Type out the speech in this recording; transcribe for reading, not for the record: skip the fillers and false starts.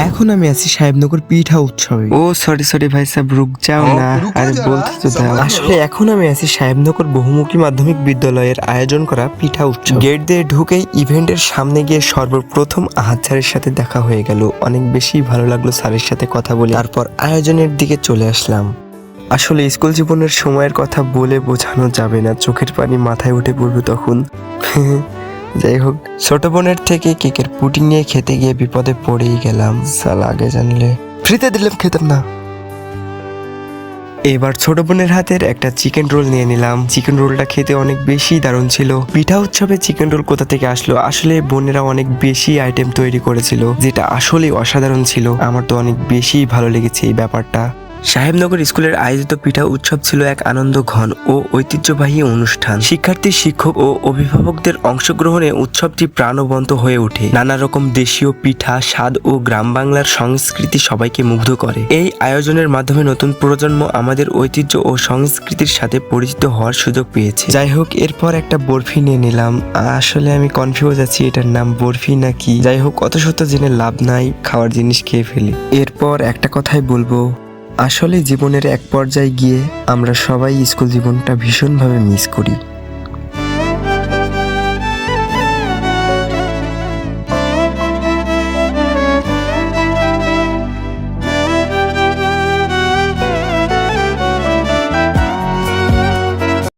এখন আমি আছি সাহেবনগর পিঠা উৎসবে। ও সরি ভাই সাহেব, রুক যাও না, আরে বলতে তো দাও। আসলে এখন আমি আছি সাহেবনগর বহুমুখী মাধ্যমিক বিদ্যালয়ের আয়োজন করা পিঠা উৎসব। গেট দিয়ে ঢুকেই ইভেন্টের সামনে গিয়ে সর্বপ্রথম আহাদ স্যারের সাথে দেখা হয়ে গেল। অনেক বেশি ভালো লাগলো স্যারের সাথে কথা বলে। তারপর আয়োজনের দিকে চলে আসলাম। আসলে স্কুল জীবনের সময়ের কথা বলে বোঝানো যাবে না, চোখের পানি মাথায় উঠে পড়বে তখন। যাই হোক, ছোট বোনের থেকে কেকের পুডিং নিয়ে খেতে গিয়ে বিপদে পড়েই গেলাম। সালা, আগে জানলে ফ্রিতে দিলাম, খেতাম না। এবার ছোট বোনের হাতের একটা চিকেন রোল নিয়ে নিলাম। চিকেন রোলটা খেতে অনেক বেশি দারুণ ছিল। পিঠা উৎসবে চিকেন রোল কোথা থেকে আসলো? আসলে বোনেরা অনেক বেশি আইটেম তৈরি করেছিল, যেটা আসলে অসাধারণ ছিল। আমার তো অনেক বেশি ভালো লেগেছে এই ব্যাপারটা। সাহেবনগর স্কুলের আয়োজিত পিঠা উৎসব ছিল এক আনন্দ ঘন ও ঐতিহ্যবাহী অনুষ্ঠান। শিক্ষার্থী, শিক্ষক ও অভিভাবকদের অংশগ্রহণে উৎসবটি প্রাণবন্ত হয়ে ওঠে। নানা রকম দেশীয় পিঠা, স্বাদ ও গ্রাম বাংলার সংস্কৃতি সবাইকে মুগ্ধ করে। এই আয়োজনের মাধ্যমে নতুন প্রজন্ম আমাদের ঐতিহ্য ও সংস্কৃতির সাথে পরিচিত হওয়ার সুযোগ পেয়েছে। যাই হোক, এরপর একটা বরফি নিয়ে নিলাম। আসলে আমি কনফিউজ আছি এটার নাম বরফি নাকি। যাই হোক, অত শত জেনে লাভ নাই, খাওয়ার জিনিস খেয়ে ফেলি। এরপর একটা কথাই বলবো, আসলে জীবনের এক পর্যায়ে গিয়ে আমরা সবাই স্কুল জীবনটা ভীষণভাবে মিস করি।